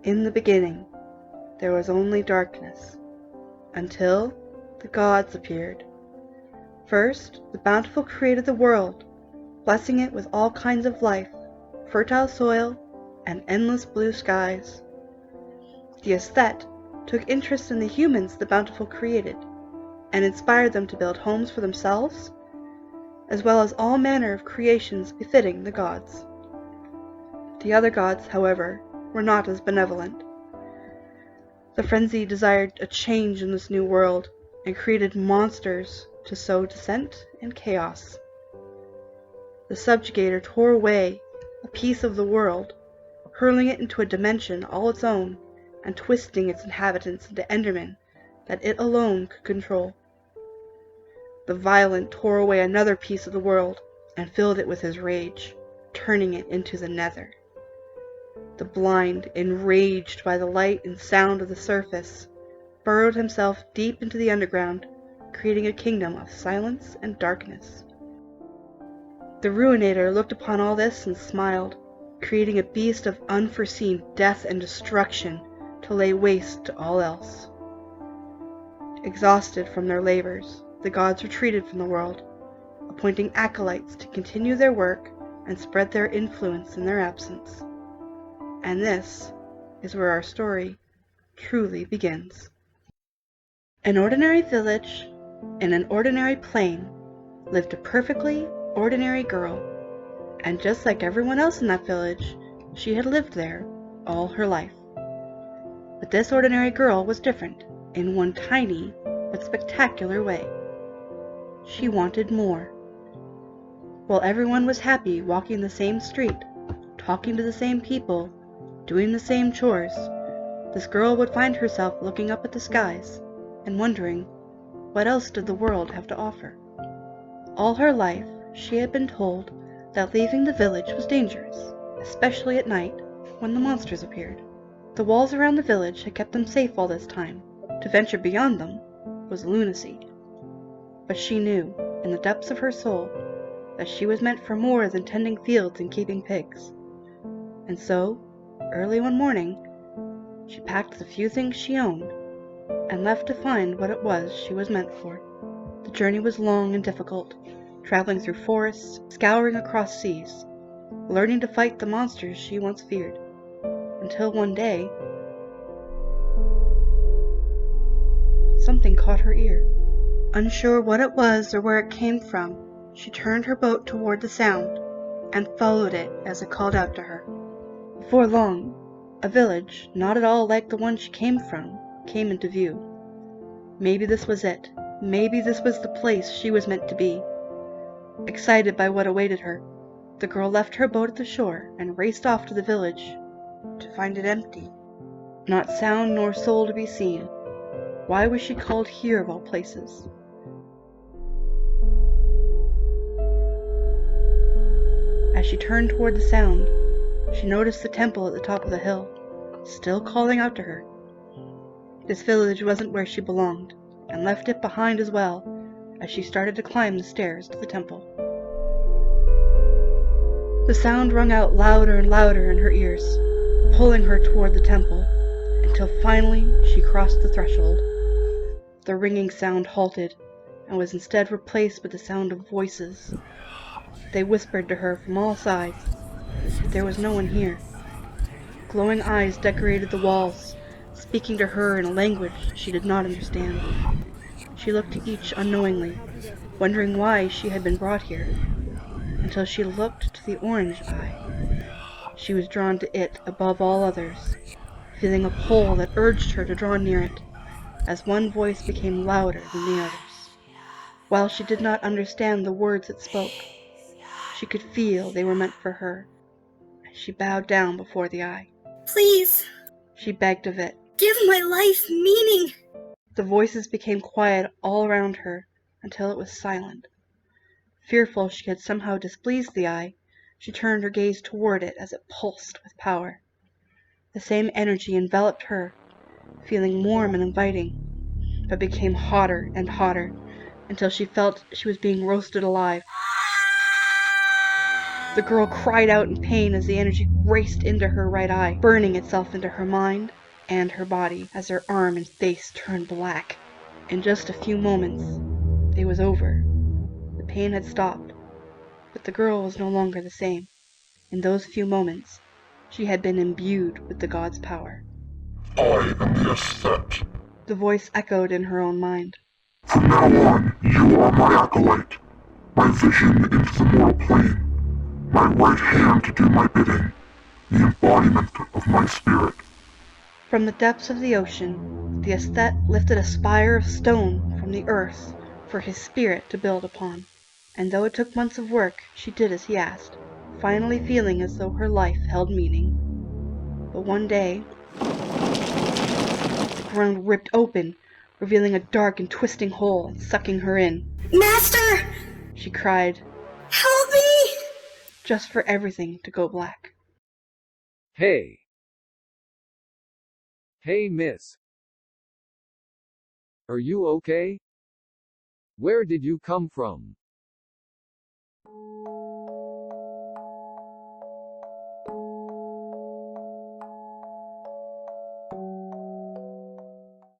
In the beginning, there was only darkness, until the gods appeared. First, the Bountiful created the world, blessing it with all kinds of life, fertile soil, and endless blue skies. The Aesthete took interest in the humans the Bountiful created, and inspired them to build homes for themselves, as well as all manner of creations befitting the gods. The other gods, however, were not as benevolent. The Frenzy desired a change in this new world, and created monsters to sow dissent and chaos. The Subjugator tore away a piece of the world, hurling it into a dimension all its own, and twisting its inhabitants into Endermen that it alone could control. The Violent tore away another piece of the world, and filled it with his rage, turning it into the Nether. The Blind, enraged by the light and sound of the surface, burrowed himself deep into the underground, creating a kingdom of silence and darkness. The Ruinator looked upon all this and smiled, creating a beast of unforeseen death and destruction to lay waste to all else. Exhausted from their labors, the gods retreated from the world, appointing acolytes to continue their work and spread their influence in their absence. And this is where our story truly begins. An ordinary village in an ordinary plain lived a perfectly ordinary girl, and just like everyone else in that village, she had lived there all her life. But this ordinary girl was different in one tiny but spectacular way. She wanted more. While everyone was happy walking the same street, talking to the same people, doing the same chores, this girl would find herself looking up at the skies and wondering, what else did the world have to offer? All her life, she had been told that leaving the village was dangerous, especially at night when the monsters appeared. The walls around the village had kept them safe all this time. To venture beyond them was lunacy. But she knew, in the depths of her soul, that she was meant for more than tending fields and keeping pigs. And so, early one morning, she packed the few things she owned and left to find what it was she was meant for. The journey was long and difficult, traveling through forests, scouring across seas, learning to fight the monsters she once feared, until one day, something caught her ear. Unsure what it was or where it came from, she turned her boat toward the sound and followed it as it called out to her. Before long, a village, not at all like the one she came from, came into view. Maybe this was it. Maybe this was the place she was meant to be. Excited by what awaited her, the girl left her boat at the shore and raced off to the village, to find it empty. Not sound nor soul to be seen. Why was she called here of all places? As she turned toward the sound, she noticed the temple at the top of the hill, still calling out to her. This village wasn't where she belonged, and left it behind as well, as she started to climb the stairs to the temple. The sound rung out louder and louder in her ears, pulling her toward the temple, until finally she crossed the threshold. The ringing sound halted, and was instead replaced with the sound of voices. They whispered to her from all sides, but there was no one here. Glowing eyes decorated the walls, speaking to her in a language she did not understand. She looked to each unknowingly, wondering why she had been brought here, until she looked to the orange eye. She was drawn to it above all others, feeling a pull that urged her to draw near it, as one voice became louder than the others. While she did not understand the words it spoke, she could feel they were meant for her, and she bowed down before the eye. Please, She begged of it. give my life meaning. The voices became quiet all around her until it was silent. Fearful she had somehow displeased the eye, she turned her gaze toward it as it pulsed with power. The same energy enveloped her, feeling warm and inviting, but became hotter and hotter until she felt she was being roasted alive. The girl cried out in pain as the energy raced into her right eye, burning itself into her mind and her body as her arm and face turned black. In just a few moments, it was over. The pain had stopped, but the girl was no longer the same. In those few moments, she had been imbued with the god's power. I am the Aesthete. The voice echoed in her own mind. From now on, you are my acolyte, my vision into the mortal plane, my right hand to do my bidding, the embodiment of my spirit. From the depths of the ocean, the aesthete lifted a spire of stone from the earth for his spirit to build upon. And though it took months of work, she did as he asked, finally feeling as though her life held meaning. But one day, the ground ripped open, revealing a dark and twisting hole and sucking her in. Master! She cried, Help me! just for everything to go black. Hey! Hey, miss. Are you okay? Where did you come from?